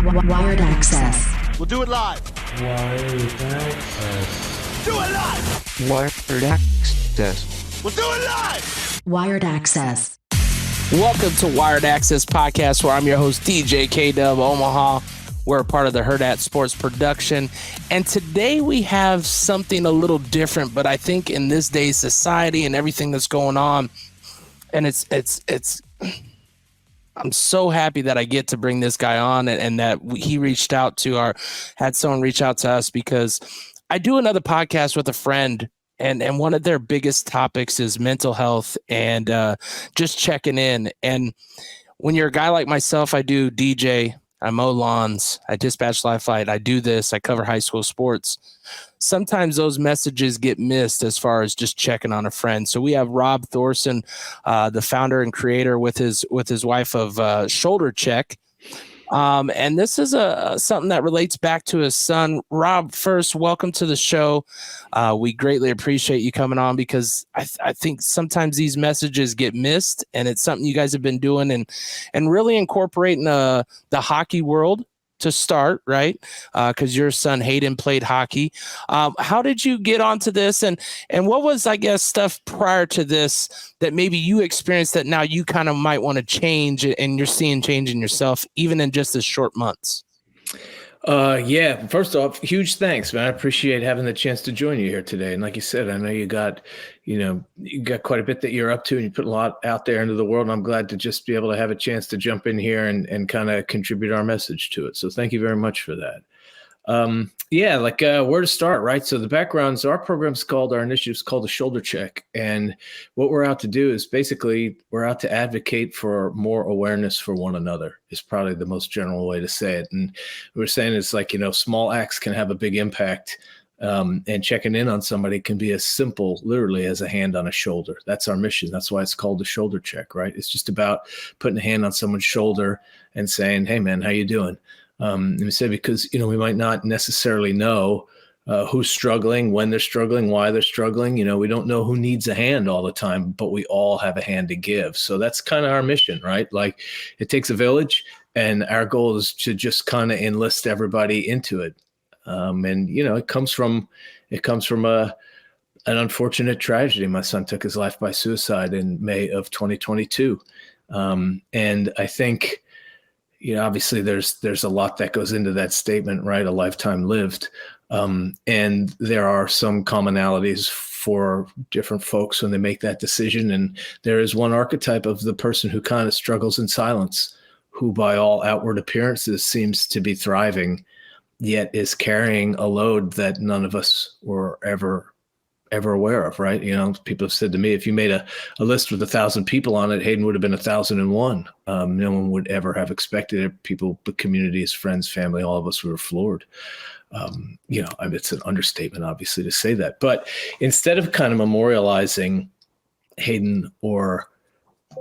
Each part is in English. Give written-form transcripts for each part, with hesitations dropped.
Wired Axcess. We'll do it live. Wired Access. Do it live. Wired Access. We'll do it live. Wired Axcess. Welcome to Wired Access Podcast, where I'm your host, DJ K-Dub Omaha. We're a part of the Hurrdat Sports Production. And today we have something a little different, but I think in this day's society and everything that's going on, and it's I'm so happy that I get to bring this guy on and that he reached out to had someone reach out to us, because I do another podcast with a friend, and one of their biggest topics is mental health and just checking in. And when you're a guy like myself, I do DJ, I mow lawns, I dispatch live flight, I do this, I cover high school sports. Sometimes those messages get missed as far as just checking on a friend. So we have Rob Thorsen, the founder and creator, with his wife of Shoulder Check. And this is something that relates back to his son. Rob, first, welcome to the show. We greatly appreciate you coming on, because I think sometimes these messages get missed, and it's something you guys have been doing and really incorporating the hockey world to start, right? Because your son Hayden played hockey. How did you get onto this, and what was, I guess, stuff prior to this that maybe you experienced that now you kind of might want to change, and you're seeing change in yourself even in just this short months? Yeah, first off, huge thanks, man. I appreciate having the chance to join you here today. And like you said, I know you got quite a bit that you're up to, and you put a lot out there into the world. And I'm glad to just be able to have a chance to jump in here and kind of contribute our message to it. So thank you very much for that. Where to start, right? So the background, so our initiative's called the Shoulder Check. And what we're out to do is basically we're out to advocate for more awareness for one another, is probably the most general way to say it. And we're saying it's like, small acts can have a big impact. And checking in on somebody can be as simple, literally, as a hand on a shoulder. That's our mission. That's why it's called the Shoulder Check, right? It's just about putting a hand on someone's shoulder and saying, "Hey, man, how you doing?" And we say, because, we might not necessarily know who's struggling, when they're struggling, why they're struggling. We don't know who needs a hand all the time, but we all have a hand to give. So that's kind of our mission, right? Like, it takes a village, and our goal is to just kind of enlist everybody into it. It comes from an unfortunate tragedy. My son took his life by suicide in May of 2022. And I think, obviously there's a lot that goes into that statement, right? A lifetime lived. And there are some commonalities for different folks when they make that decision. And there is one archetype of the person who kind of struggles in silence, who by all outward appearances seems to be thriving, yet is carrying a load that none of us were ever aware of, right? People have said to me, if you made a list with 1,000 people on it, Hayden would have been 1,001. No one would ever have expected it. People, the communities, friends, family, all of us were floored. It's an understatement, obviously, to say that. But instead of kind of memorializing Hayden or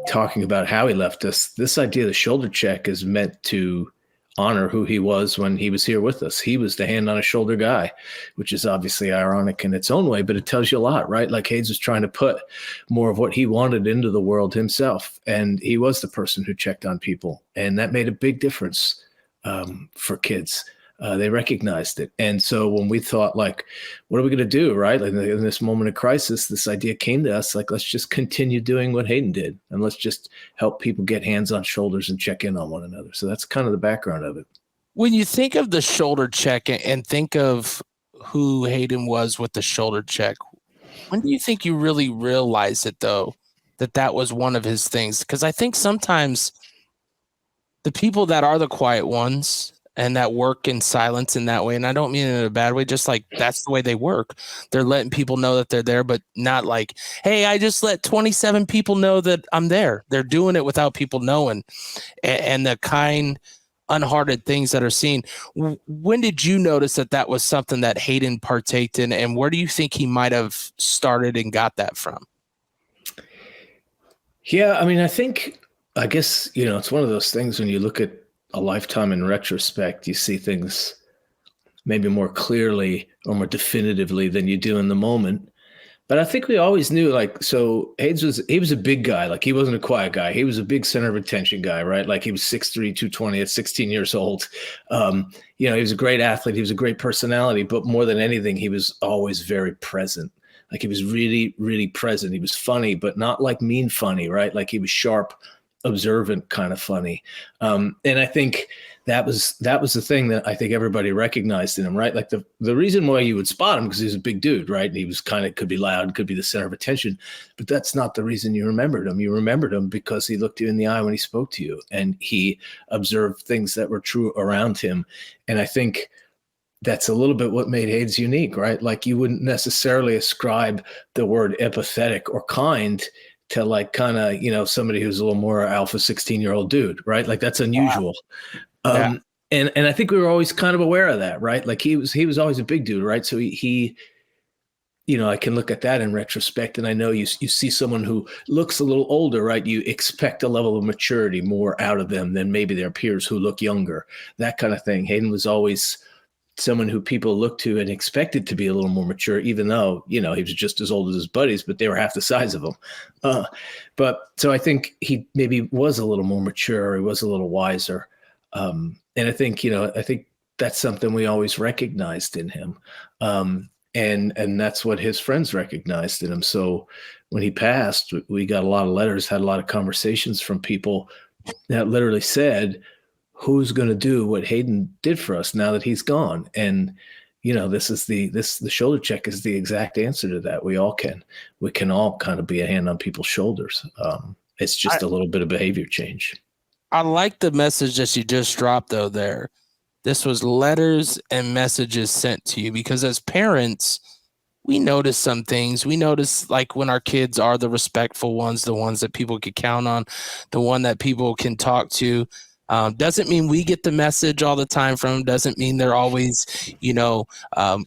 talking about how he left us, this idea of the Shoulder Check is meant to honor who he was when he was here with us. He was the hand on a shoulder guy, which is obviously ironic in its own way, but it tells you a lot, right? Like, Hayes was trying to put more of what he wanted into the world himself. And he was the person who checked on people. And that made a big difference for kids. They recognized it. And so when we thought, like, what are we going to do, right? Like, in this moment of crisis, this idea came to us, like, let's just continue doing what Hayden did, and let's just help people get hands on shoulders and check in on one another. So that's kind of the background of it. When you think of the Shoulder Check and think of who Hayden was with the Shoulder Check, when do you think you really realize it, though, that was one of his things? Because I think sometimes the people that are the quiet ones and that work in silence in that way, and I don't mean it in a bad way, just like that's the way they work. They're letting people know that they're there, but not like, hey, I just let 27 people know that I'm there. They're doing it without people knowing. And the kind, unhearted things that are seen. When did you notice that was something that Hayden partaked in, and where do you think he might have started and got that from? Yeah, I guess, it's one of those things when you look at a lifetime in retrospect, you see things maybe more clearly or more definitively than you do in the moment. But I think we always knew, like, so he was a big guy. Like, he wasn't a quiet guy. He was a big center of attention guy, right? Like, he was 6'3", 220 at 16 years old. He was a great athlete. He was a great personality, but more than anything, he was always very present. Like, he was really, really present. He was funny, but not like mean funny, right? Like, he was sharp, observant kind of funny. And I think that was the thing that I think everybody recognized in him, right? Like, the reason why you would spot him, because he was a big dude, right? And he was could be loud, could be the center of attention, but that's not the reason you remembered him. You remembered him because he looked you in the eye when he spoke to you, and he observed things that were true around him. And I think that's a little bit what made Hayes unique, right? Like, you wouldn't necessarily ascribe the word empathetic or kind to, like, kind of, somebody who's a little more alpha 16-year-old dude, right? Like, that's unusual. Yeah. And I think we were always kind of aware of that, right? Like, he was always a big dude, right? So he I can look at that in retrospect, and I know you see someone who looks a little older, right? You expect a level of maturity more out of them than maybe their peers who look younger, that kind of thing. Hayden was always someone who people looked to and expected to be a little more mature, even though, he was just as old as his buddies, but they were half the size of him. But so I think he maybe was a little more mature. He was a little wiser. And I think that's something we always recognized in him. And that's what his friends recognized in him. So when he passed, we got a lot of letters, had a lot of conversations from people that literally said, who's going to do what Hayden did for us now that he's gone? And, the shoulder check is the exact answer to that. We can all kind of be a hand on people's shoulders. It's just a little bit of behavior change. I like the message that you just dropped, though, there. This was letters and messages sent to you, because as parents, we notice some things. We notice, like, when our kids are the respectful ones, the ones that people can count on, the one that people can talk to. Doesn't mean we get the message all the time from them. Doesn't mean they're always,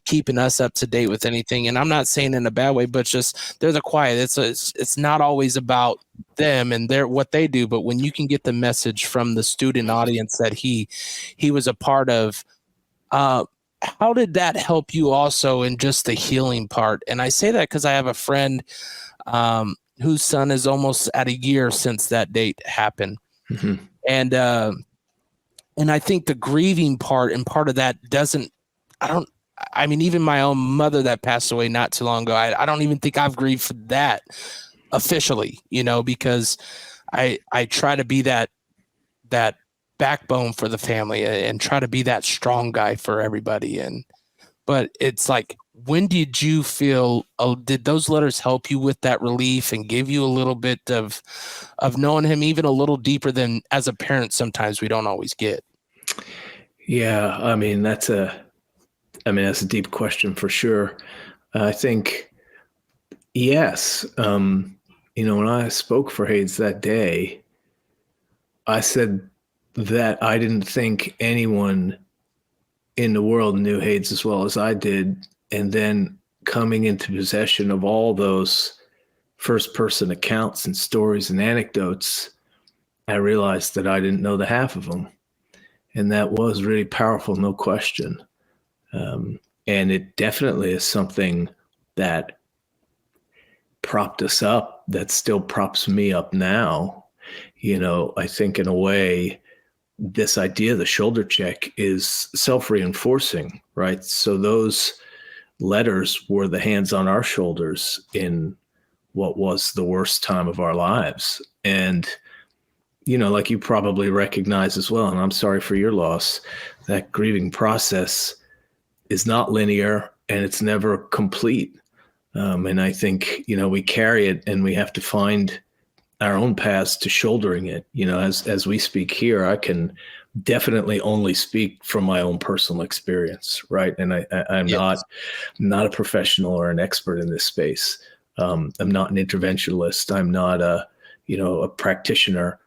keeping us up to date with anything. And I'm not saying in a bad way, but just they're the quiet. It's not always about them and what they do. But when you can get the message from the student audience that he was a part of, how did that help you also in just the healing part? And I say that because I have a friend whose son is almost at a year since that date happened. Mm-hmm. And I think the grieving part and part of that even my own mother that passed away not too long ago, I don't even think I've grieved for that officially, because I try to be that backbone for the family and try to be that strong guy for everybody. But it's like, when did you feel, did those letters help you with that relief and give you a little bit of knowing him even a little deeper than as a parent sometimes we don't always get? Yeah. That's a deep question for sure. I think, yes. When I spoke for Hayes that day, I said that I didn't think anyone in the world knew Hayes as well as I did. And then coming into possession of all those first person accounts and stories and anecdotes, I realized that I didn't know the half of them. And that was really powerful, no question. And it definitely is something that propped us up, that still props me up now. I think in a way, this idea, the shoulder check, is self-reinforcing, right? So those letters were the hands on our shoulders in what was the worst time of our lives. And, like you probably recognize as well, and I'm sorry for your loss, that grieving process is not linear and it's never complete. And I think, we carry it and we have to find our own paths to shouldering it. As we speak here, I can definitely only speak from my own personal experience, right? And I'm Yes. not a professional or an expert in this space. I'm not an interventionalist. I'm not a practitioner,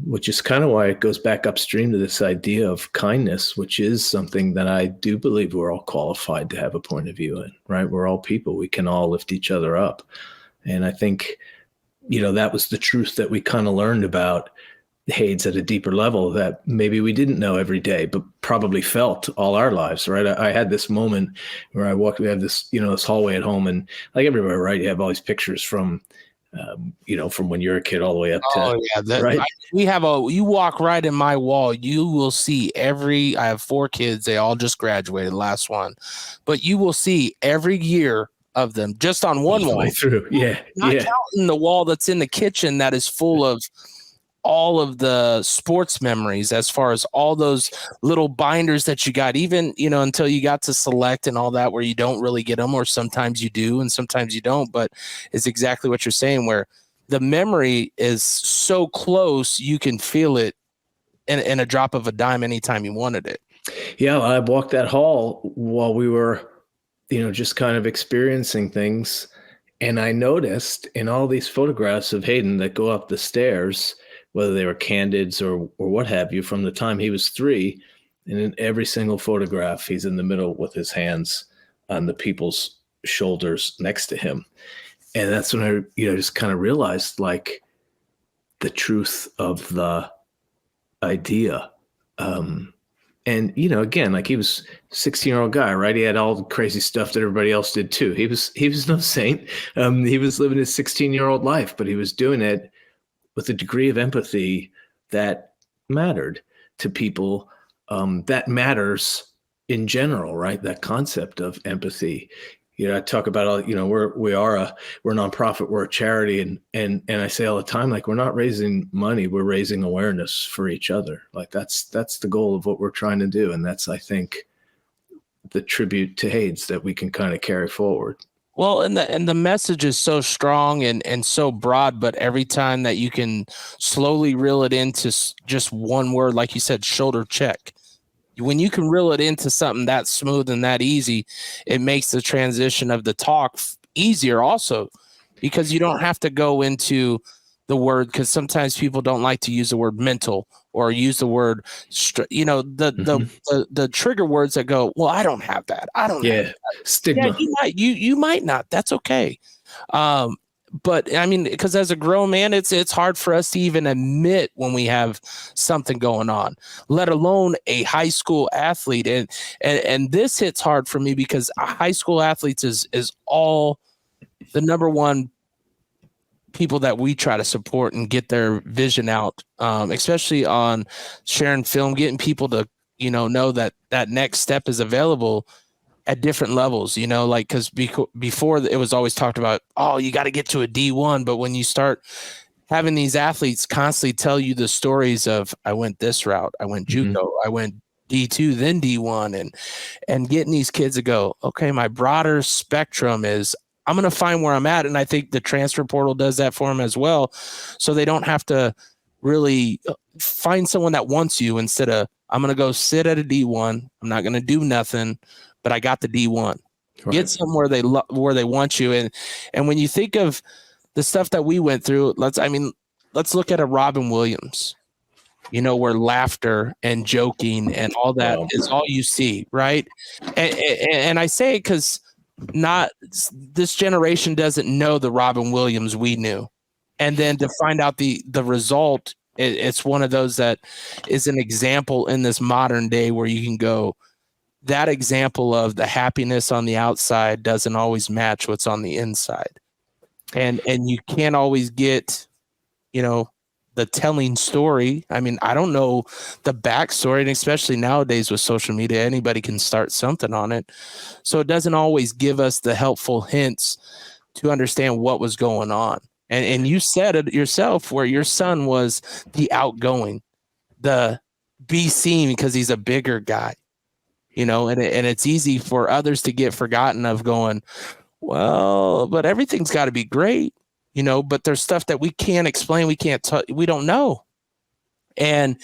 which is kind of why it goes back upstream to this idea of kindness, which is something that I do believe we're all qualified to have a point of view in, right? We're all people. We can all lift each other up. And I think, that was the truth that we kind of learned about Hayden's at a deeper level that maybe we didn't know every day, but probably felt all our lives, right? I had this moment where we have this, this hallway at home, and like everywhere, right? You have all these pictures from, from when you're a kid all the way up to, right? You walk right in my wall, you will see I have 4 kids. They all just graduated, last one, but you will see every year of them just on one wall. Way through. Yeah. Not counting the wall that's in the kitchen that is full of all of the sports memories, as far as all those little binders that you got, even, until you got to select and all that, where you don't really get them, or sometimes you do and sometimes you don't. But it's exactly what you're saying, where the memory is so close, you can feel it in a drop of a dime anytime you wanted it. Yeah, I walked that hall while we were, just kind of experiencing things. And I noticed in all these photographs of Hayden that go up the stairs, whether they were candids or what have you, from the time he was 3, and in every single photograph, he's in the middle with his hands on the people's shoulders next to him. And that's when I, just kind of realized, like, the truth of the idea. And, again, like, he was a 16-year-old guy, right? He had all the crazy stuff that everybody else did too. He was no saint. He was living his 16-year-old life, but he was doing it with a degree of empathy that mattered to people, that matters in general, right? That concept of empathy. I talk about, we're a nonprofit, we're a charity, and I say all the time, like, we're not raising money, we're raising awareness for each other. Like, that's the goal of what we're trying to do, and that's, I think, the tribute to Hayes that we can kind of carry forward. Well, and the message is so strong and so broad, but every time that you can slowly reel it into just one word, like you said, shoulder check. When you can reel it into something that smooth and that easy, it makes the transition of the talk easier also, because you don't have to go into the word, because sometimes people don't like to use the word mental or use the word, the trigger words that go, well, I don't have that. I don't have that. Stigma. Yeah, you might not. That's okay. But I mean, because as a grown man, it's hard for us to even admit when we have something going on, let alone a high school athlete. And this hits hard for me because high school athletes is all the number one people that we try to support and get their vision out, especially on sharing film, getting people to, know that next step is available at different levels, like, because before it was always talked about, oh, you got to get to a D1. But when you start having these athletes constantly tell you the stories of, I went this route, I went JUCO, I went D2, then D1, and getting these kids to go, okay, my broader spectrum is, I'm going to find where I'm at. And I think the transfer portal does that for them as well. So they don't have to really find someone that wants you, instead of, I'm going to go sit at a D1. I'm not going to do nothing, but I got the D1. Right. Get somewhere where they want you. And when you think of the stuff that we went through, let's look at a Robin Williams, where laughter and joking and all that is all you see. Right. And I say it because not this generation doesn't know the Robin Williams we knew. And then to find out the result, it's one of those that is an example in this modern day where you can go, that example of the happiness on the outside doesn't always match what's on the inside. And you can't always get, the telling story. I mean, I don't know the backstory, and especially nowadays with social media, anybody can start something on it. So it doesn't always give us the helpful hints to understand what was going on. And you said it yourself, where your son was the outgoing, the be seen because he's a bigger guy, and it's easy for others to get forgotten of going, well, but everything's got to be great. But there's stuff that we can't explain. We can't, we don't know. And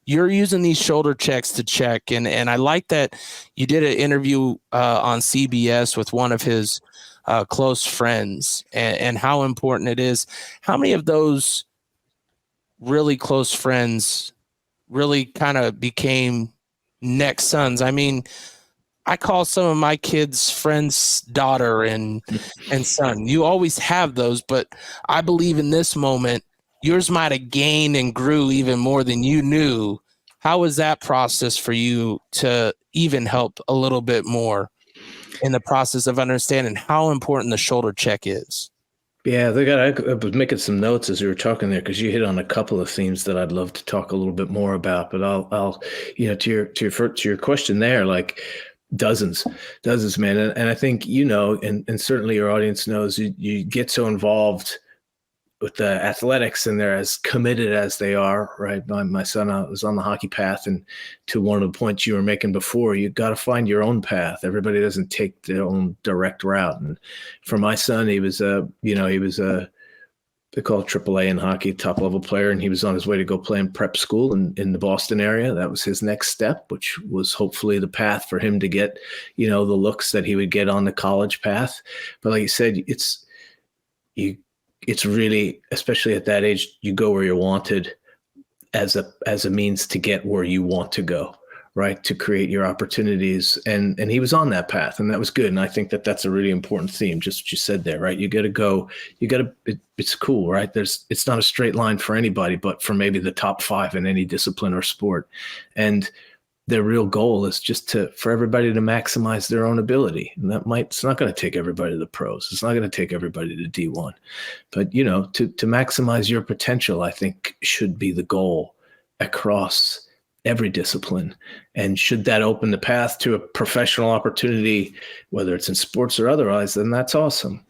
you're using these shoulder checks to check. And I like that you did an interview on CBS with one of his close friends, and how important it is. How many of those really close friends really kind of became next sons? I mean, I call some of my kids' friends daughter and son. You always have those, but I believe in this moment, yours might have gained and grew even more than you knew. How was that process for you to even help a little bit more in the process of understanding how important the shoulder check is? Yeah, I was making some notes as you were talking there because you hit on a couple of themes that I'd love to talk a little bit more about. But I'll to your question there, like dozens, man. And I think and certainly your audience knows you get so involved with the athletics and they're as committed as they are, right? My son was on the hockey path, and to one of the points you were making before, you got to find your own path. Everybody doesn't take their own direct route. And for my son, he was they call it AAA in hockey, top level player. And he was on his way to go play in prep school in the Boston area. That was his next step, which was hopefully the path for him to get, the looks that he would get on the college path. But like you said, it's really, especially at that age, you go where you're wanted as a means to get where you want to go, right? To create your opportunities. And he was on that path, and that was good. And I think that that's a really important theme, just what you said there, right? It's cool, right? It's not a straight line for anybody, but for maybe the top 5 in any discipline or sport. And their real goal is just for everybody to maximize their own ability. And it's not going to take everybody to the pros. It's not going to take everybody to D1, but to maximize your potential, I think should be the goal across every discipline. And should that open the path to a professional opportunity, whether it's in sports or otherwise, then that's awesome.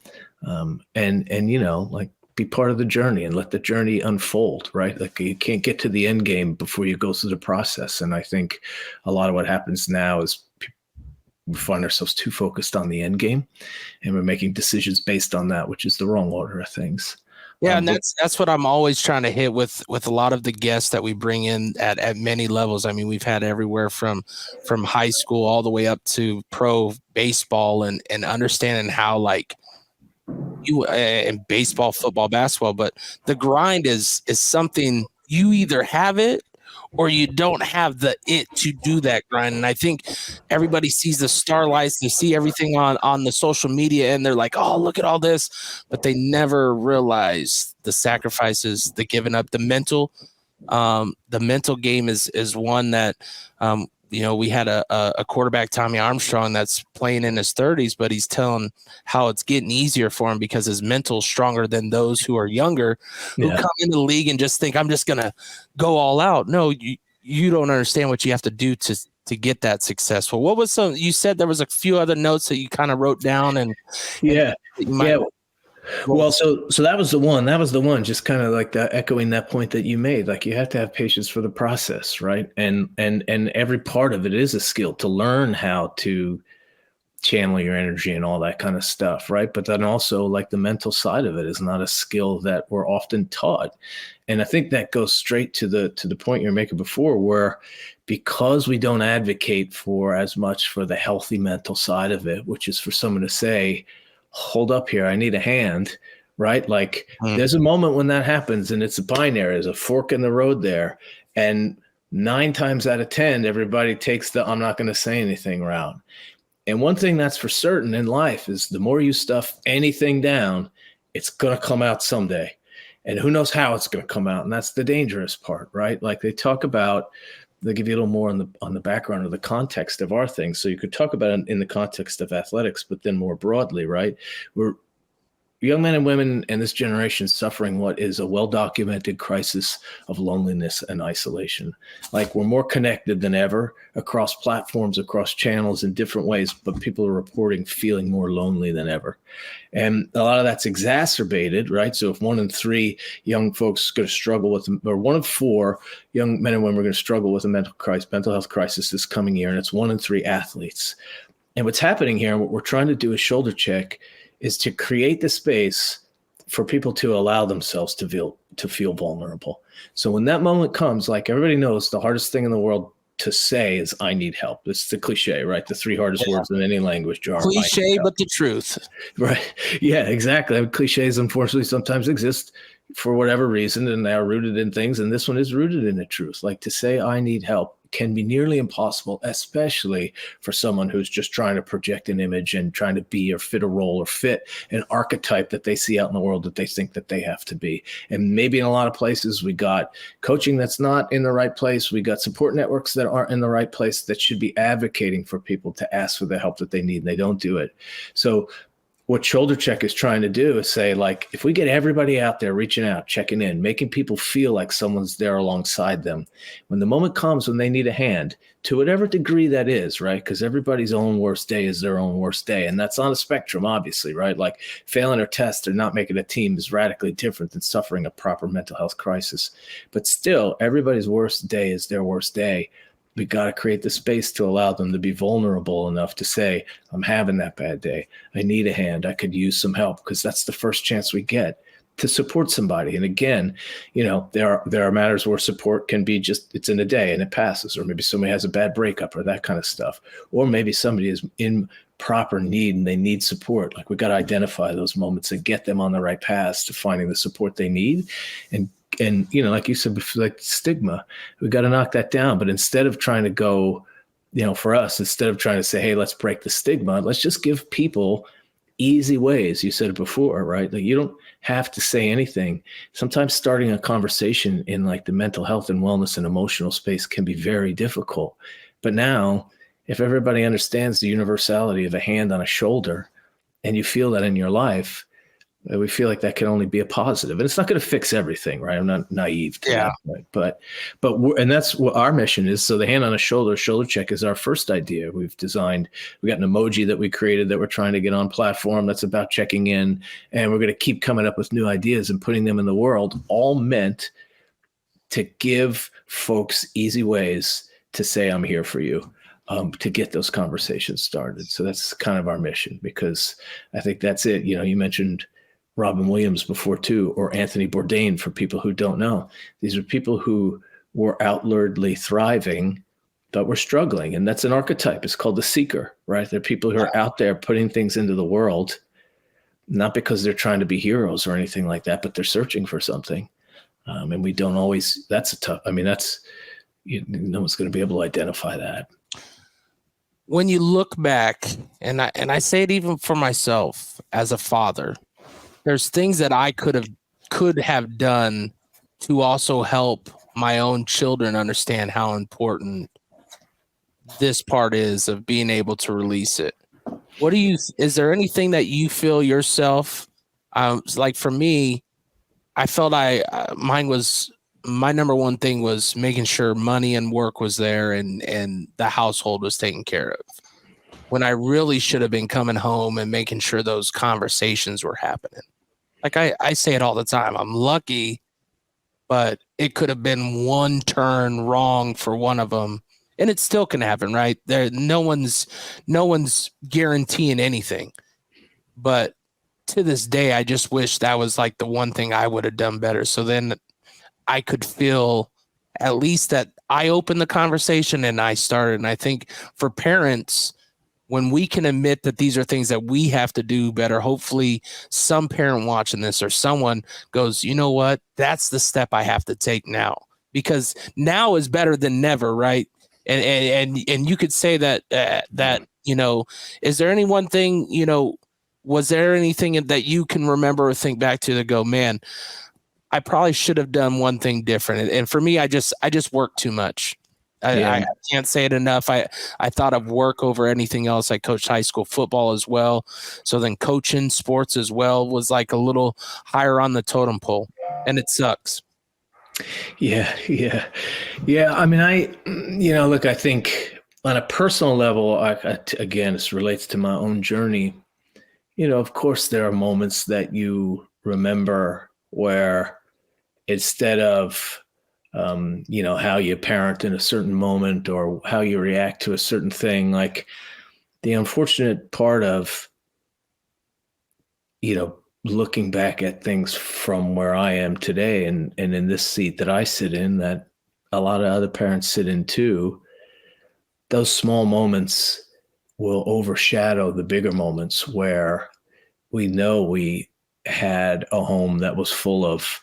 Be part of the journey and let the journey unfold, right? Like you can't get to the end game before you go through the process. And I think a lot of what happens now is we find ourselves too focused on the end game, and we're making decisions based on that, which is the wrong order of things. Yeah, and that's what I'm always trying to hit with a lot of the guests that we bring in at many levels. I mean, we've had everywhere from high school all the way up to pro baseball and understanding how like you in baseball, football, basketball, but the grind is something you either have it or you don't have the it to do that grind. And I think everybody sees the starlights, they see everything on the social media, and they're like, oh, look at all this, but they never realize the sacrifices, the giving up, the mental game is one that we had a quarterback, Tommy Armstrong, that's playing in his 30s, but he's telling how it's getting easier for him because his mental's stronger than those who are younger, who come into the league and just think, I'm just going to go all out. No, you don't understand what you have to do to get that successful. What was you said there was a few other notes that you kind of wrote down Well, so that was the one. That was the one. Just kind of like echoing that point that you made. Like you have to have patience for the process, right? And every part of it is a skill to learn how to channel your energy and all that kind of stuff, right? But then also like the mental side of it is not a skill that we're often taught. And I think that goes straight to the point you're making before, where because we don't advocate for as much for the healthy mental side of it, which is for someone to say, hold up here, I need a hand, right? Like there's a moment when that happens and it's a binary, there's a fork in the road there. And 9 times out of 10, everybody takes the I'm not going to say anything route. And one thing that's for certain in life is the more you stuff anything down, it's going to come out someday. And who knows how it's going to come out. And that's the dangerous part, right? Like they talk about, they'll give you a little more on the background or the context of our things. So you could talk about it in the context of athletics, but then more broadly, right? We're young men and women in this generation suffering what is a well-documented crisis of loneliness and isolation. Like we're more connected than ever across platforms, across channels in different ways, but people are reporting feeling more lonely than ever. And a lot of that's exacerbated, right? So if 1 in 3 young folks are going to struggle with, or 1 in 4 young men and women are going to struggle with a mental health crisis this coming year, and it's 1 in 3 athletes. And what's happening here, and what we're trying to do is shoulder check, is to create the space for people to allow themselves to feel vulnerable. So when that moment comes, like everybody knows, the hardest thing in the world to say is I need help. It's the cliche, right? The 3 hardest words in any language jar. Cliche, but the truth. Right. Yeah, exactly. Cliches, unfortunately, sometimes exist for whatever reason, and they are rooted in things. And this one is rooted in the truth. Like to say I need help can be nearly impossible, especially for someone who's just trying to project an image and trying to be or fit a role or fit an archetype that they see out in the world that they think that they have to be. And maybe in a lot of places we got coaching that's not in the right place. We got support networks that aren't in the right place that should be advocating for people to ask for the help that they need, and they don't do it. So what Shoulder Check is trying to do is say, like, if we get everybody out there reaching out, checking in, making people feel like someone's there alongside them, when the moment comes when they need a hand, to whatever degree that is, right? Because everybody's own worst day is their own worst day. And that's on a spectrum, obviously, right? Like failing a test or not making a team is radically different than suffering a proper mental health crisis. But still, everybody's worst day is their worst day. We got to create the space to allow them to be vulnerable enough to say, I'm having that bad day. I need a hand. I could use some help, because that's the first chance we get to support somebody. And again, there are matters where support can be just, it's in a day and it passes, or maybe somebody has a bad breakup or that kind of stuff. Or maybe somebody is in proper need and they need support. Like we got to identify those moments and get them on the right path to finding the support they need. And like you said, like stigma, we got to knock that down. But instead of trying to go, for us, instead of trying to say, hey, let's break the stigma, let's just give people easy ways. You said it before, right? Like you don't have to say anything. Sometimes starting a conversation in like the mental health and wellness and emotional space can be very difficult. But now, if everybody understands the universality of a hand on a shoulder and you feel that in your life, we feel like that can only be a positive, and it's not going to fix everything, right? I'm not naive to that, right? But and that's what our mission is. So the hand on a shoulder check is our first idea. We got an emoji that we created that we're trying to get on platform that's about checking in, and we're going to keep coming up with new ideas and putting them in the world, all meant to give folks easy ways to say, I'm here for you. To get those conversations started. So that's kind of our mission, because I think that's it. You mentioned Robin Williams before too, or Anthony Bourdain, for people who don't know. These are people who were outwardly thriving, but were struggling. And that's an archetype. It's called the seeker, right? They're people who are out there putting things into the world, not because they're trying to be heroes or anything like that, but they're searching for something. And we don't always, no one's going to be able to identify that. When you look back, and I say it even for myself as a father, there's things that I could have done to also help my own children understand how important this part is of being able to release it. Is there anything that you feel yourself, like for me, I felt my number one thing was making sure money and work was there and the household was taken care of, when I really should have been coming home and making sure those conversations were happening. Like I say it all the time, I'm lucky, but it could have been one turn wrong for one of them, and it still can happen, right? No one's guaranteeing anything, but to this day, I just wish that was like the one thing I would have done better. So then I could feel at least that I opened the conversation and I started. And I think for parents, when we can admit that these are things that we have to do better, hopefully some parent watching this or someone goes, you know what, that's the step I have to take now, because now is better than never. Right. And you could say that, is there any one thing, was there anything that you can remember or think back to go, man, I probably should have done one thing different. And for me, I just worked too much. I can't say it enough. I thought of work over anything else. I coached high school football as well. So then coaching sports as well was like a little higher on the totem pole, and it sucks. Yeah. I mean, look, I think on a personal level, again, this relates to my own journey. Of course, there are moments that you remember where instead of how you parent in a certain moment or how you react to a certain thing, like the unfortunate part of, looking back at things from where I am today and in this seat that I sit in, that a lot of other parents sit in too, those small moments will overshadow the bigger moments where we know we had a home that was full of,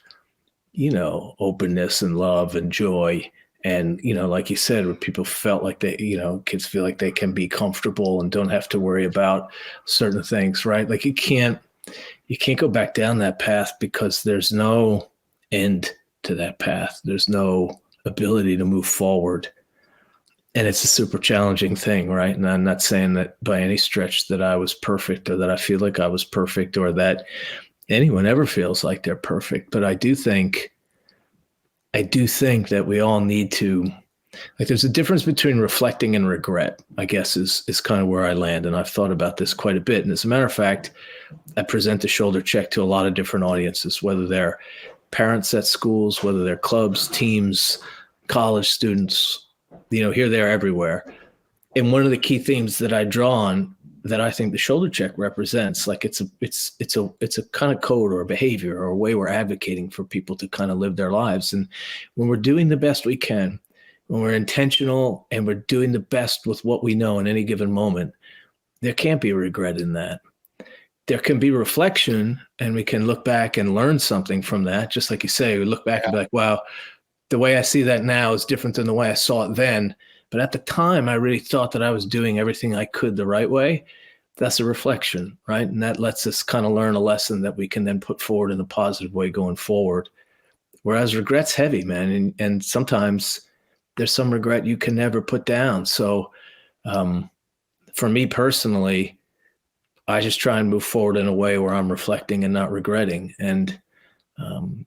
openness and love and joy And, like you said, when people felt like they, kids feel like they can be comfortable and don't have to worry about certain things, right? Like you can't go back down that path because there's no end to that path. There's no ability to move forward. And it's a super challenging thing, right? And I'm not saying that by any stretch that I was perfect or that I feel like I was perfect or that anyone ever feels like they're perfect. But I do think that we all need to, like, there's a difference between reflecting and regret, I guess is kind of where I land. And I've thought about this quite a bit. And as a matter of fact, I present the shoulder check to a lot of different audiences, whether they're parents at schools, whether they're clubs, teams, college students, here, there, everywhere. And one of the key themes that I draw on that I think the shoulder check represents, like it's a kind of code or a behavior or a way we're advocating for people to kind of live their lives. And when we're doing the best we can, when we're intentional and we're doing the best with what we know in any given moment, there can't be regret in that. There can be reflection, and we can look back and learn something from that. Just like you say, we look back and be like, wow, the way I see that now is different than the way I saw it then. But at the time, I really thought that I was doing everything I could the right way. That's a reflection, right? And that lets us kind of learn a lesson that we can then put forward in a positive way going forward. Whereas regret's heavy, man. And sometimes there's some regret you can never put down. So for me personally, I just try and move forward in a way where I'm reflecting and not regretting. And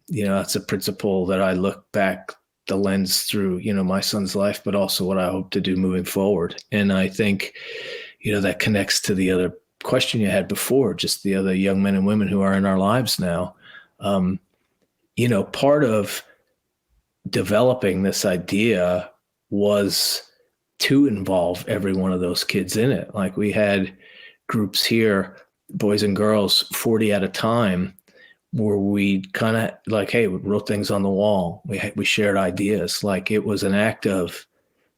that's a principle that I look back the lens through, my son's life, but also what I hope to do moving forward. And I think, that connects to the other question you had before, just the other young men and women who are in our lives now. Part of developing this idea was to involve every one of those kids in it. Like we had groups here, boys and girls, 40 at a time, where we kind of like, hey, we wrote things on the wall. We shared ideas. Like it was an act of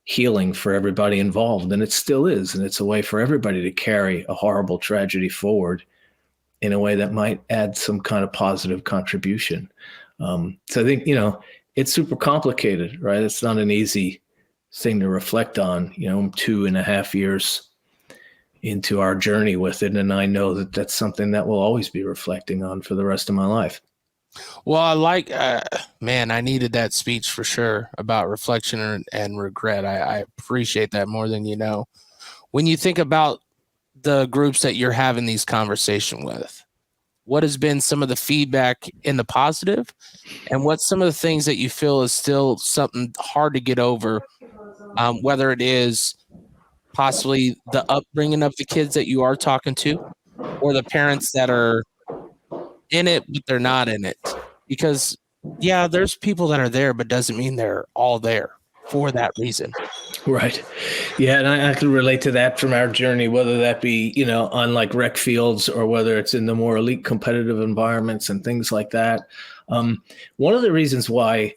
healing for everybody involved. And it still is. And it's a way for everybody to carry a horrible tragedy forward in a way that might add some kind of positive contribution. So I think, it's super complicated, right? It's not an easy thing to reflect on. I'm 2.5 years into our journey with it. And I know that that's something that we'll always be reflecting on for the rest of my life. Well, I like, man, I needed that speech for sure about reflection and regret. I appreciate that more than you know. When you think about the groups that you're having these conversations with, what has been some of the feedback in the positive, and what's some of the things that you feel is still something hard to get over, whether it is possibly the upbringing of the kids that you are talking to, or the parents that are in it, but they're not in it? Because there's people that are there, but doesn't mean they're all there for that reason. Right. Yeah. And I can relate to that from our journey, whether that be, on like rec fields or whether it's in the more elite competitive environments and things like that. One of the reasons why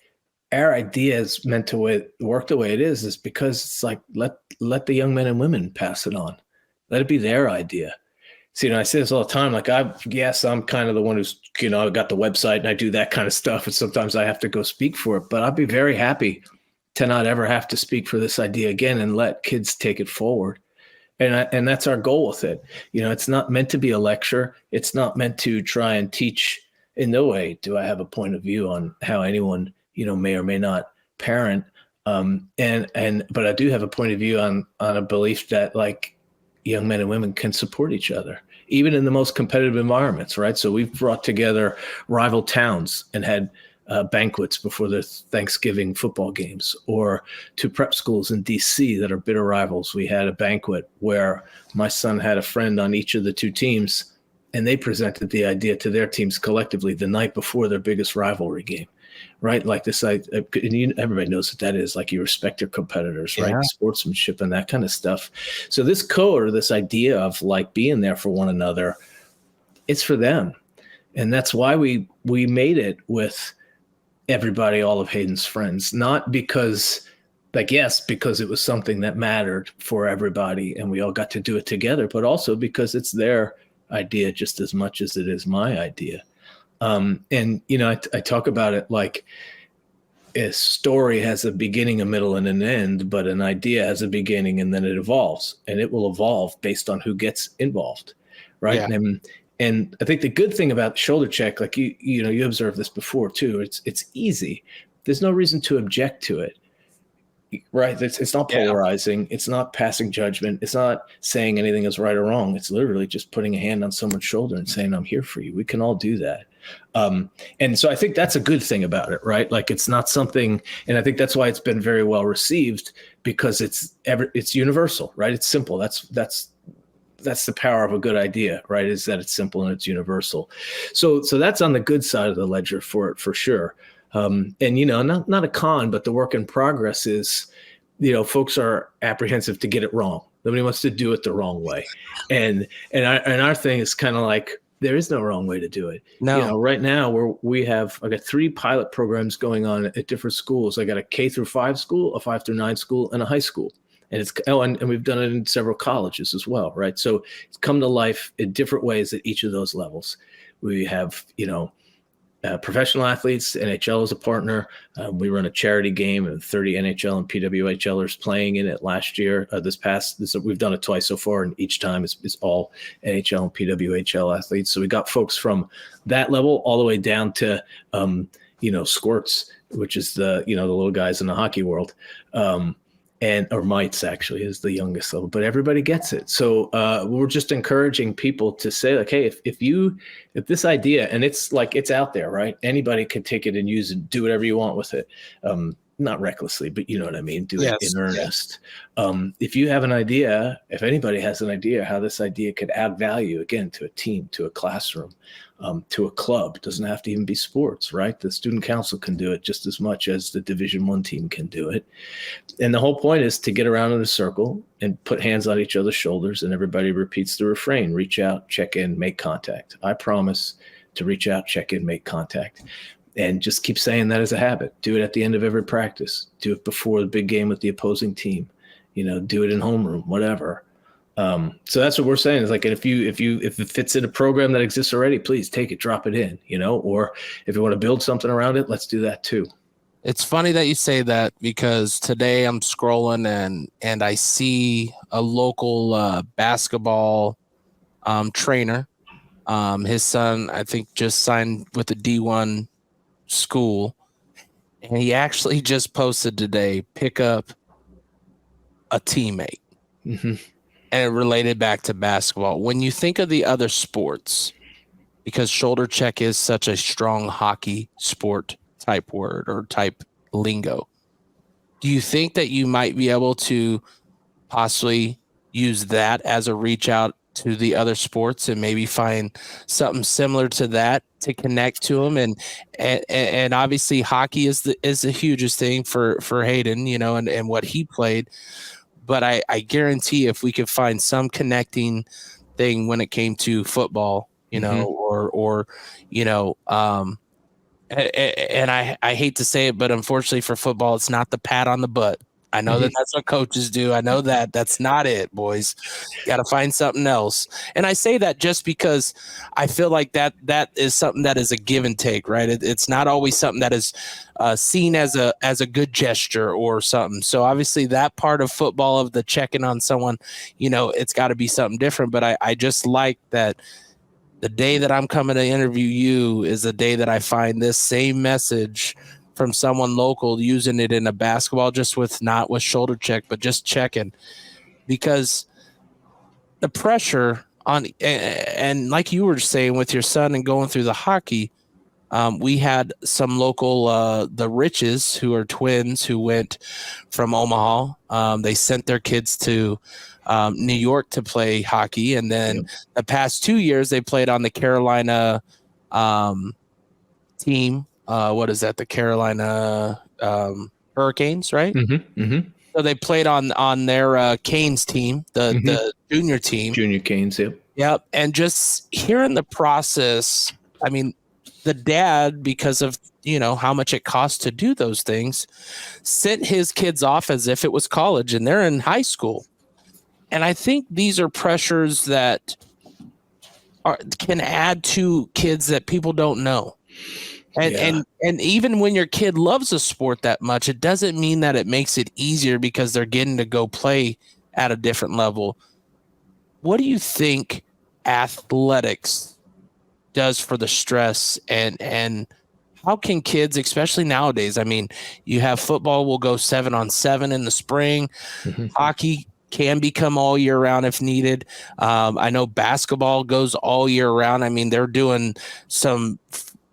our idea is meant to work the way it is because it's like, let the young men and women pass it on. Let it be their idea. So, I say this all the time, like I'm kind of the one who's, got the website and I do that kind of stuff. And sometimes I have to go speak for it, but I'd be very happy to not ever have to speak for this idea again and let kids take it forward. And that's our goal with it. It's not meant to be a lecture. It's not meant to try and teach. In no way do I have a point of view on how anyone, may or may not parent. But I do have a point of view on a belief that like young men and women can support each other, even in the most competitive environments, right? So we've brought together rival towns and had banquets before the Thanksgiving football games, or two prep schools in DC that are bitter rivals. We had a banquet where my son had a friend on each of the two teams, and they presented the idea to their teams collectively the night before their biggest rivalry game, right? Like this, everybody knows what that is. Like you respect your competitors, right? Sportsmanship and that kind of stuff. So this code, or this idea of like being there for one another, it's for them. And that's why we made it with everybody, all of Hayden's friends, not because because it was something that mattered for everybody and we all got to do it together, but also because it's their idea just as much as it is my idea. I talk about it like a story has a beginning, a middle, and an end, but an idea has a beginning and then it evolves, and it will evolve based on who gets involved, right? Yeah. And I think the good thing about shoulder check, like you observed this before too, it's easy. There's no reason to object to it, right? It's not polarizing. Yeah. It's not passing judgment. It's not saying anything is right or wrong. It's literally just putting a hand on someone's shoulder and saying, I'm here for you. We can all do that. And so I think that's a good thing about it, right? Like it's not something, and I think that's why it's been very well received, because it's universal, right? It's simple. That's the power of a good idea, right? Is that it's simple and it's universal. So that's on the good side of the ledger for it, for sure. And, not a con, but the work in progress is, folks are apprehensive to get it wrong. Nobody wants to do it the wrong way. And our thing is kind of like, there is no wrong way to do it. No. Right now I got 3 pilot programs going on at different schools. I got a K-5 school, a 5-9 school, and a high school. And and we've done it in several colleges as well, right? So it's come to life in different ways at each of those levels. We have, professional athletes, NHL is a partner. We run a charity game, and 30 NHL and PWHLers playing in it last year. We've done it twice so far, and each time it's all NHL and PWHL athletes. So we got folks from that level all the way down to, squirts, which is the little guys in the hockey world. Or mites actually is the youngest level, but everybody gets it. So we're just encouraging people to say, like, hey, if this idea, and it's like, it's out there, right? Anybody can take it and use it, do whatever you want with it. Not recklessly, but you know what I mean? Do it in earnest. If you have an idea, if anybody has an idea how this idea could add value, again, to a team, to a classroom, to a club, it doesn't have to even be sports, right? The student council can do it just as much as the Division I team can do it. And the whole point is to get around in a circle and put hands on each other's shoulders, and everybody repeats the refrain: reach out, check in, make contact. I promise to reach out, check in, make contact. And just keep saying that as a habit. Do it at the end of every practice. Do it before the big game with the opposing team. Do it in homeroom, whatever. So that's what we're saying is, like, if it fits in a program that exists already, please take it, drop it in, or if you want to build something around it, let's do that too. It's funny that you say that, because today I'm scrolling and I see a local basketball trainer. His son, I think, just signed with a D1 school, and he actually just posted today, pick up a teammate. Mm-hmm. And it related back to basketball. When you think of the other sports, because shoulder check is such a strong hockey sport type word or type lingo, do you think that you might be able to possibly use that as a reach out to the other sports and maybe find something similar to that to connect to them? And obviously hockey is the hugest thing for Hayden, and what he played. But I guarantee if we could find some connecting thing when it came to football, and I hate to say it, but unfortunately for football, it's not the pat on the butt. I know that that's what coaches do. I know that that's not it, boys. Got to find something else. And I say that just because I feel like that is something that is a give and take, right? It's not always something that is seen as a good gesture or something. So obviously that part of football, of the checking on someone, it's got to be something different. But I just like that the day that I'm coming to interview you is the day that I find this same message from someone local using it in a basketball, not with shoulder check, but just checking, because the pressure on, and like you were saying with your son and going through the hockey, we had some local, the Riches, who are twins, who went from Omaha. They sent their kids to New York to play hockey. And then the past 2 years they played on the Carolina team. What is that? The Carolina Hurricanes, right? Mm-hmm, mm-hmm. So they played on their Canes team, the junior team. Junior Canes, yep. Yep. And just hearing the process, I mean, the dad, because of, how much it costs to do those things, sent his kids off as if it was college and they're in high school. And I think these are pressures that can add to kids that people don't know. And even when your kid loves a sport that much, it doesn't mean that it makes it easier because they're getting to go play at a different level. What do you think athletics does for the stress, and how can kids, especially nowadays, I mean, you have football will go 7-on-7 in the spring. Hockey can become all year round if needed. I know basketball goes all year round. I mean, they're doing some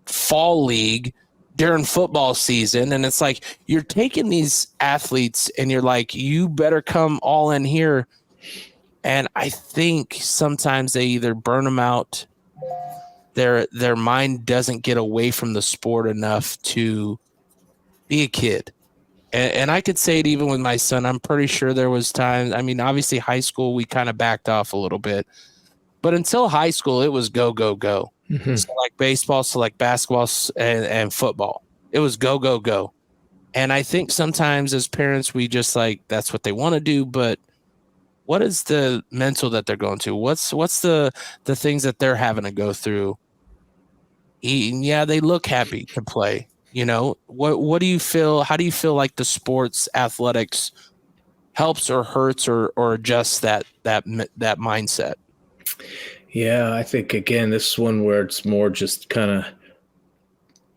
fall league during football season, and it's like you're taking these athletes and you're like, you better come all in here. And I think sometimes they either burn them out, their mind doesn't get away from the sport enough to be a kid. And I could say it even with my son. I'm pretty sure there was times, I mean, obviously high school, we kind of backed off a little bit. But until high school, it was go, go, go. Select baseball, select basketball, and football. It was go, go, go. And I think sometimes as parents, we just like, that's what they want to do. But what is the mental that they're going to? What's the things that they're having to go through? Yeah, they look happy to play. You know, what do you feel? How do you feel like the sports athletics helps or hurts or adjusts that mindset? Yeah, I think again, this is one where it's more just kind of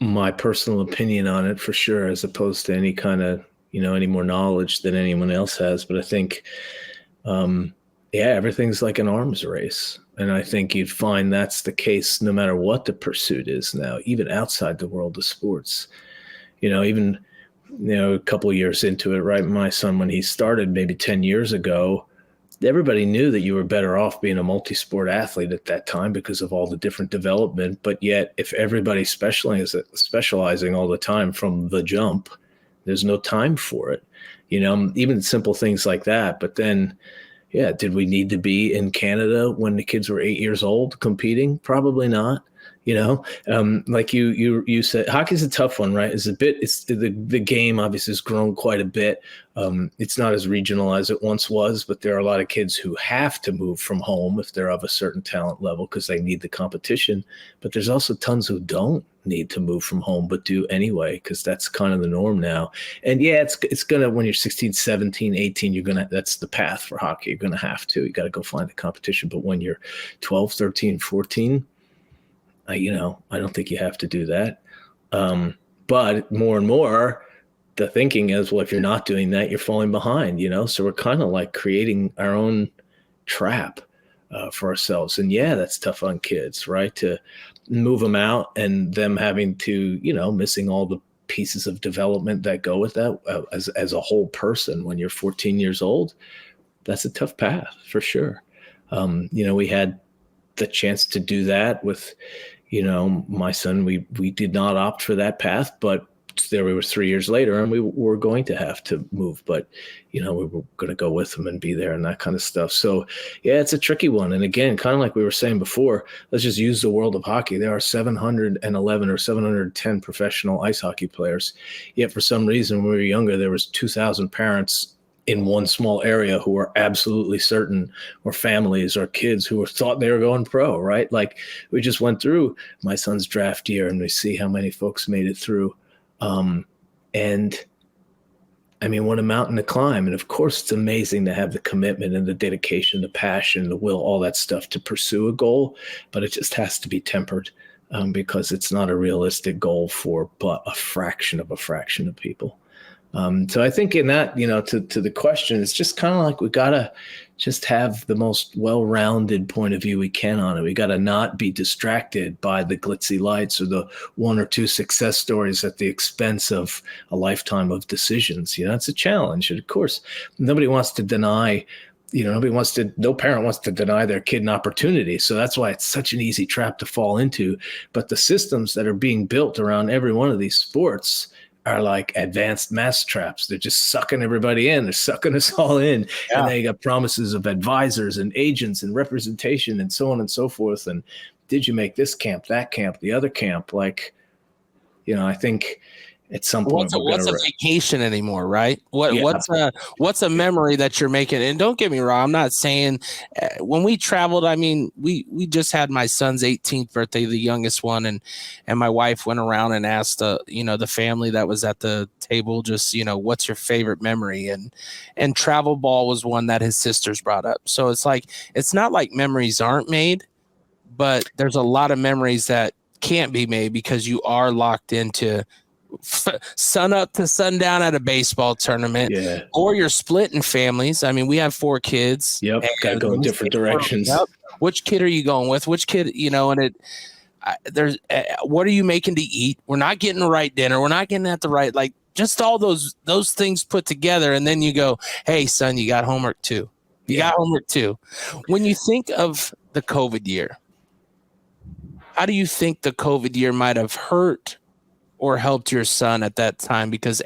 my personal opinion on it for sure, as opposed to any kind of, any more knowledge than anyone else has. But I think, everything's like an arms race. And I think you'd find that's the case no matter what the pursuit is now, even outside the world of sports. Even, a couple of years into it, right? My son, when he started maybe 10 years ago, everybody knew that you were better off being a multi-sport athlete at that time because of all the different development. But yet, if everybody's specializing all the time from the jump, there's no time for it. Even simple things like that. But then, did we need to be in Canada when the kids were 8 years old competing? Probably not. Like you said, hockey's a tough one, right? It's the game obviously has grown quite a bit. It's not as regional as it once was, but there are a lot of kids who have to move from home if they're of a certain talent level because they need the competition. But there's also tons who don't need to move from home, but do anyway, because that's kind of the norm now. And it's gonna, when you're 16, 17, 18, that's the path for hockey. You're gonna have to, you got to go find the competition. But when you're 12, 13, 14, I don't think you have to do that. But more and more, the thinking is, well, if you're not doing that, you're falling behind, So we're kind of like creating our own trap for ourselves. And that's tough on kids, right? To move them out and them having to, missing all the pieces of development that go with that as a whole person when you're 14 years old. That's a tough path for sure. We had the chance to do that with, my son. We did not opt for that path, but there we were 3 years later and we were going to have to move, but we were going to go with him and be there and that kind of stuff. So it's a tricky one. And again, kind of like we were saying before, let's just use the world of hockey. There are 711 or 710 professional ice hockey players. Yet for some reason, when we were younger, there was 2,000 parents in one small area who were absolutely certain, or families or kids who thought they were going pro, right? Like we just went through my son's draft year and we see how many folks made it through. And I mean, what a mountain to climb. And of course, it's amazing to have the commitment and the dedication, the passion, the will, all that stuff to pursue a goal, but it just has to be tempered because it's not a realistic goal for but a fraction of people. So I think in that, to the question, it's just kind of like we got to just have the most well-rounded point of view we can on it. We got to not be distracted by the glitzy lights or the one or two success stories at the expense of a lifetime of decisions. It's a challenge. And of course, nobody wants to deny, no parent wants to deny their kid an opportunity. So that's why it's such an easy trap to fall into. But the systems that are being built around every one of these sports are like advanced mass traps. They're just sucking everybody in. They're sucking us all in. Yeah. And they got promises of advisors and agents and representation and so on and so forth. And did you make this camp, that camp, the other camp? Like, I think at some point What's a vacation anymore, right? What's a memory that you're making? And don't get me wrong, I'm not saying when we traveled, I mean, we just had my son's 18th birthday, the youngest one, and my wife went around and asked the family that was at the table, just, what's your favorite memory? And travel ball was one that his sisters brought up. So it's like, it's not like memories aren't made, but there's a lot of memories that can't be made because you are locked into sun up to sundown at a baseball tournament, or you're splitting families. I mean, we have 4 kids. Yep, got to go in different directions. Yep. Which kid are you going with? Which kid, and what are you making to eat? We're not getting the right dinner. We're not getting at the right, like, just all those things put together. And then you go, hey, son, you got homework too. Got homework too. When you think of the COVID year, how do you think the COVID year might have hurt or helped your son at that time? Because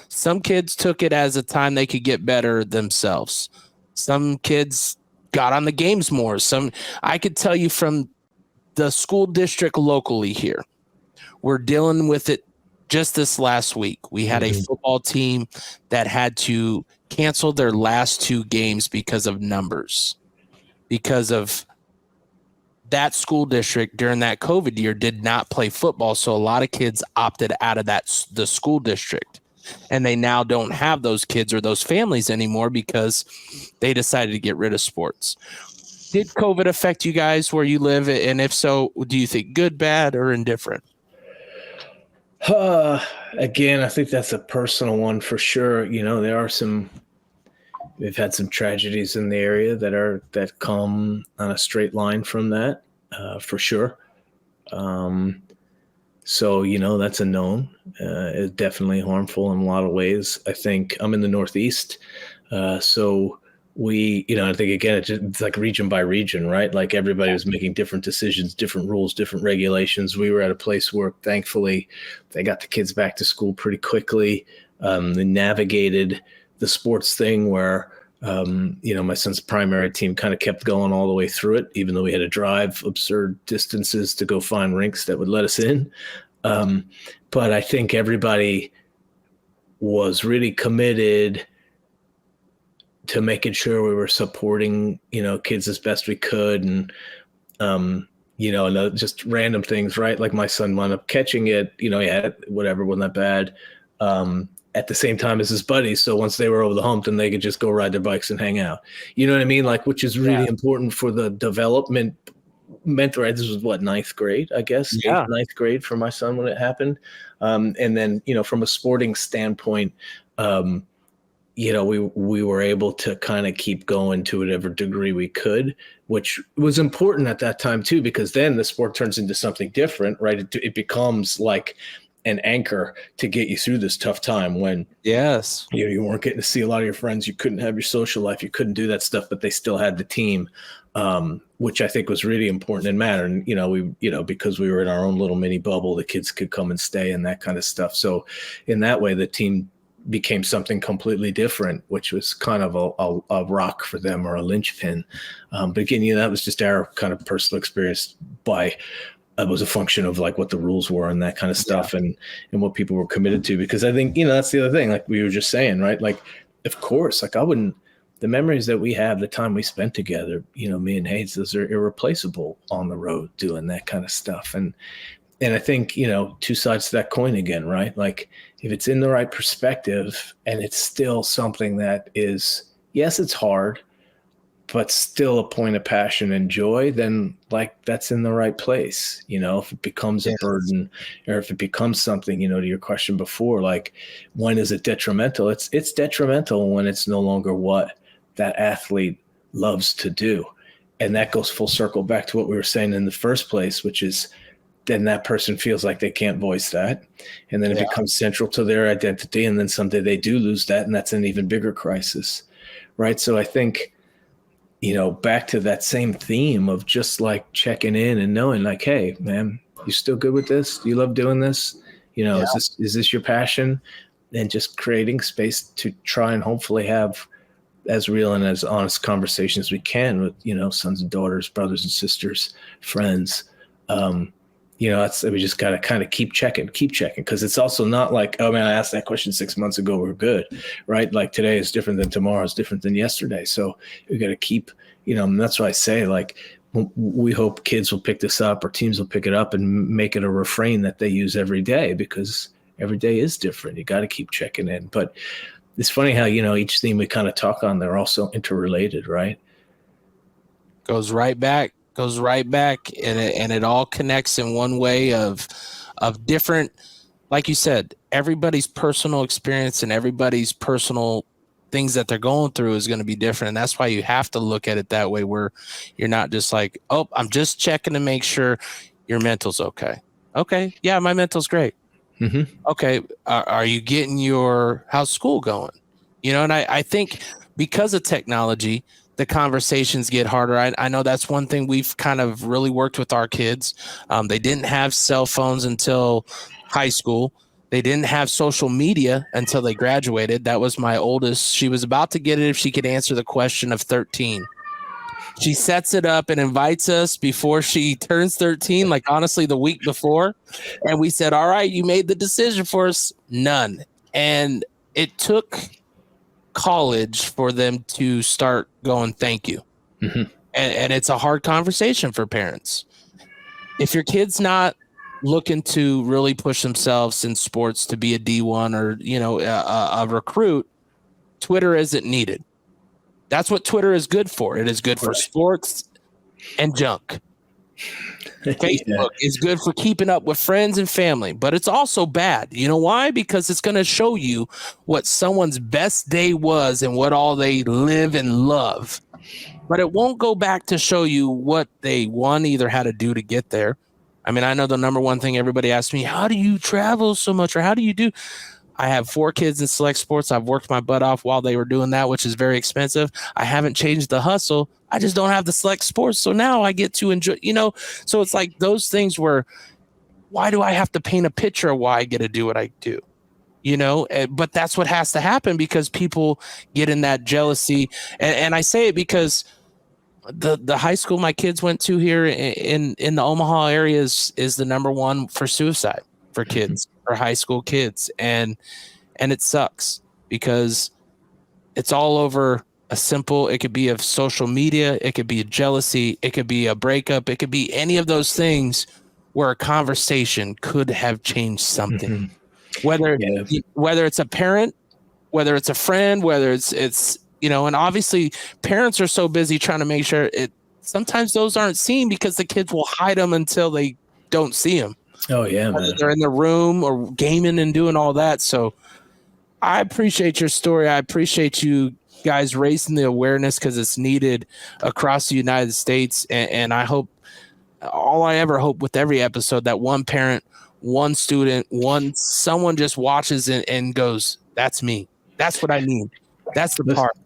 some kids took it as a time they could get better themselves. Some kids got on the games more. I could tell you from the school district locally here, we're dealing with it just this last week. We had a football team that had to cancel their last 2 games because of numbers, because of that school district during that COVID year did not play football. So a lot of kids opted out of the school district, and they now don't have those kids or those families anymore because they decided to get rid of sports. Did COVID affect you guys where you live? And if so, do you think good, bad, or indifferent? Again, I think that's a personal one for sure. We've had some tragedies in the area that come on a straight line from that, for sure. So, that's a known. It's definitely harmful in a lot of ways. I think I'm in the Northeast. So I think, again, it's like region by region, right? Like everybody was making different decisions, different rules, different regulations. We were at a place where thankfully they got the kids back to school pretty quickly. They navigated the sports thing where, my son's primary team kind of kept going all the way through it, even though we had to drive absurd distances to go find rinks that would let us in. But I think everybody was really committed to making sure we were supporting, kids as best we could. And, and just random things, right? Like my son wound up catching it, he had whatever, wasn't that bad. At the same time as his buddies. So once they were over the hump, then they could just go ride their bikes and hang out. You know what I mean? Like, which is really important for the development. Right? This was ninth grade, I guess. Yeah. Ninth grade for my son when it happened. And then, from a sporting standpoint, we were able to kind of keep going to whatever degree we could, which was important at that time too, because then the sport turns into something different, right? It becomes like an anchor to get you through this tough time when you weren't getting to see a lot of your friends, you couldn't have your social life, you couldn't do that stuff, but they still had the team, which I think was really important and mattered. And because we were in our own little mini bubble, the kids could come and stay and that kind of stuff. So in that way, the team became something completely different, which was kind of a rock for them or a linchpin. But again, that was just our kind of personal experience it was a function of like what the rules were and that kind of stuff and what people were committed to. Because I think, that's the other thing, like we were just saying, right? Like, of course, like the memories that we have, the time we spent together, me and Hayden, those are irreplaceable on the road doing that kind of stuff. And I think, 2 sides to that coin again, right? Like if it's in the right perspective and it's still something that is, yes, it's hard, but still a point of passion and joy, then like that's in the right place. If it becomes a burden or if it becomes something, to your question before, like when is it detrimental? It's detrimental when it's no longer what that athlete loves to do. And that goes full circle back to what we were saying in the first place, which is then that person feels like they can't voice that. And then it becomes central to their identity. And then someday they do lose that. And that's an even bigger crisis. Right. So I think, back to that same theme of just like checking in and knowing like, hey, man, you still good with this? Do you love doing this? Is this your passion? And just creating space to try and hopefully have as real and as honest conversations we can with, sons and daughters, brothers and sisters, friends, we just got to kind of keep checking, because it's also not like, oh man, I asked that question 6 months ago, we're good, right? Like today is different than tomorrow is different than yesterday. So we got to keep, and that's why I say, like, we hope kids will pick this up or teams will pick it up and make it a refrain that they use every day, because every day is different. You got to keep checking in. But it's funny how, each theme we kind of talk on, they're also interrelated, right? Goes right back, and it all connects in one way of different, like you said, everybody's personal experience and everybody's personal things that they're going through is going to be different. And that's why you have to look at it that way, where you're not just like, oh, I'm just checking to make sure your mental's okay. Okay. Yeah, my mental's great. Mm-hmm. Okay. Are you getting how's school going? And I think because of technology, the conversations get harder. I know that's one thing we've kind of really worked with our kids. They didn't have cell phones until high school. They didn't have social media until they graduated. That was my oldest. She was about to get it if she could answer the question of 13. She sets it up and invites us before she turns 13, like honestly the week before. And we said, all right, you made the decision for us. None. And it took college for them to start going, thank you. Mm-hmm. And it's a hard conversation for parents. If your kid's not looking to really push themselves in sports to be a D1 or, a recruit, Twitter isn't needed. That's what Twitter is good for. It is good for sports and junk. Facebook is good for keeping up with friends and family, but it's also bad. You know why? Because it's going to show you what someone's best day was and what all they live and love. But it won't go back to show you what they either had to do to get there. I mean, I know the number one thing everybody asks me, how do you travel so much? Or how do you do? I have 4 kids in select sports. I've worked my butt off while they were doing that, which is very expensive. I haven't changed the hustle. I just don't have the select sports. So now I get to enjoy, so it's like those things where, why do I have to paint a picture of why I get to do what I do? But that's what has to happen, because people get in that jealousy. And I say it because the high school my kids went to here in the Omaha area is the number one for suicide for kids, for high school kids. And it sucks because it's all over it could be of social media. It could be a jealousy. It could be a breakup. It could be any of those things where a conversation could have changed something, whether it's a parent, whether it's a friend, whether it's and obviously parents are so busy trying to make sure sometimes those aren't seen because the kids will hide them until they don't see them. Oh yeah, man. They're in the room or gaming and doing all that. So I appreciate your story. I appreciate you guys raising the awareness, because it's needed across the United States. And I hope, all I ever hope with every episode, that one parent, one student, someone just watches and goes, that's me. That's what I need. That's the part.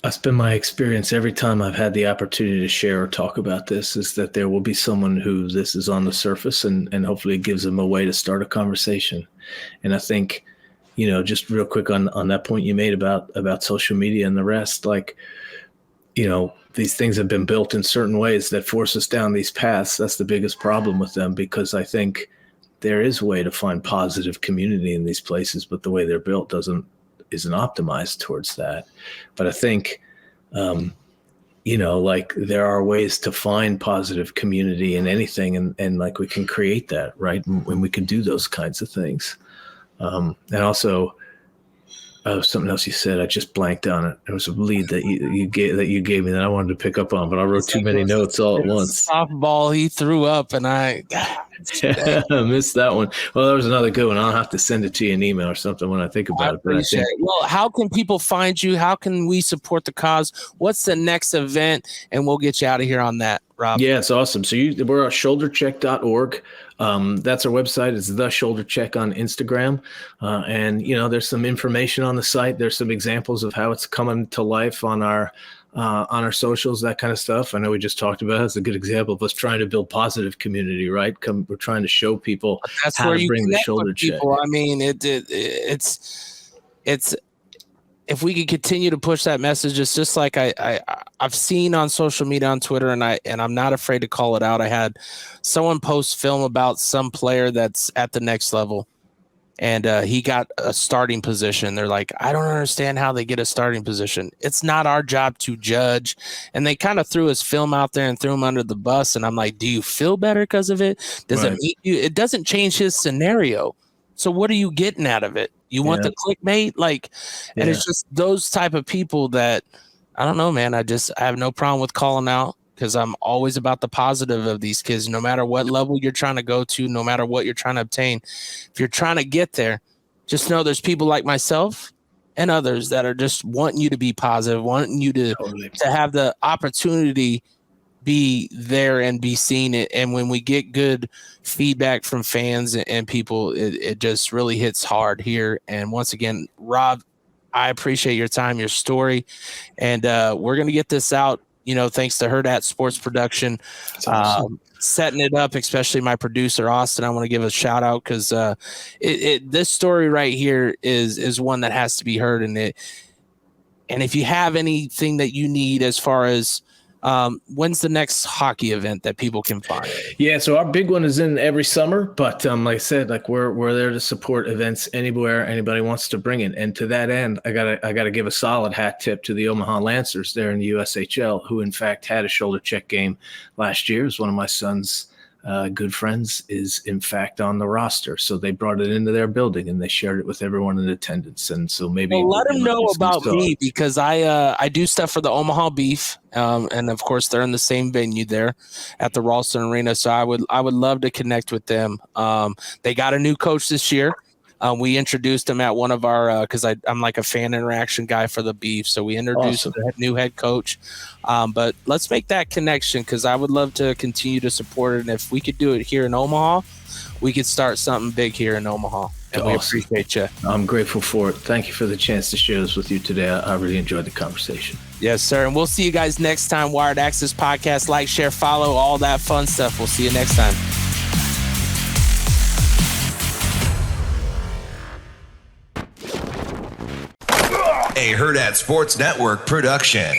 That's been my experience every time I've had the opportunity to share or talk about this, is that there will be someone who this is on the surface and hopefully it gives them a way to start a conversation. And I think, just real quick on that point you made about social media and the rest, like, these things have been built in certain ways that force us down these paths. That's the biggest problem with them, because I think there is a way to find positive community in these places, but the way they're built isn't optimized towards that. But I think, like there are ways to find positive community in anything, and like we can create that, right? When we can do those kinds of things. And also something else you said, I just blanked on it. It was a lead that you gave me that I wanted to pick up on, but I wrote too many notes all at once. Softball, he threw up, and I missed that one. Well, there was another good one. I'll have to send it to you in email or something when I think about it. Appreciate it. Well, how can people find you? How can we support the cause? What's the next event? And we'll get you out of here on that, Rob. Yeah, it's awesome. So we're at shouldercheck.org. That's our website. It's The Shoulder Check on Instagram. And, there's some information on the site. There's some examples of how it's coming to life on our socials, that kind of stuff. I know we just talked about it. It's a good example of us trying to build positive community, right? We're trying to show people how to bring the shoulder check. I mean, it's if we could continue to push that message, it's just like I've seen on social media, on Twitter, and I'm not afraid to call it out. I had someone post film about some player that's at the next level, and he got a starting position. They're like, I don't understand how they get a starting position. It's not our job to judge. And they kind of threw his film out there and threw him under the bus. And I'm like, do you feel better because of it? Does it mean you? It doesn't change his scenario. So what are you getting out of it? You want the clickbait? Like, and it's just those type of people that, I don't know, man. I have no problem with calling out, because I'm always about the positive of these kids. No matter what level you're trying to go to, no matter what you're trying to obtain, if you're trying to get there, just know there's people like myself and others that are just wanting you to be positive, wanting you to have the opportunity be there and be seen. And when we get good feedback from fans and people, it just really hits hard here. And once again, Rob, I appreciate your time, your story, and we're going to get this out, thanks to Hurrdat Sports Production, Awesome. setting it up, especially my producer, Austin. I want to give a shout out, because this story right here is one that has to be heard. And if you have anything that you need as far as when's the next hockey event that people can find? Yeah, so our big one is in every summer, but like I said, like we're there to support events anywhere anybody wants to bring it. And to that end, I gotta give a solid hat tip to the Omaha Lancers there in the USHL, who in fact had a shoulder check game last year. As one of my son's good friends is in fact on the roster, so they brought it into their building and they shared it with everyone in attendance. And so maybe let them know about me, because I do stuff for the Omaha Beef, and of course they're in the same venue there at the Ralston Arena. So I would love to connect with them. They got a new coach this year. We introduced him at one of our, because I'm like a fan interaction guy for the Beef. So we introduced the new head coach. But let's make that connection, because I would love to continue to support it. And if we could do it here in Omaha, we could start something big here in Omaha. And we appreciate you. I'm grateful for it. Thank you for the chance to share this with you today. I really enjoyed the conversation. Yes, sir. And we'll see you guys next time. Wired Access Podcast. Like, share, follow, all that fun stuff. We'll see you next time. A Hurrdat Sports Network production.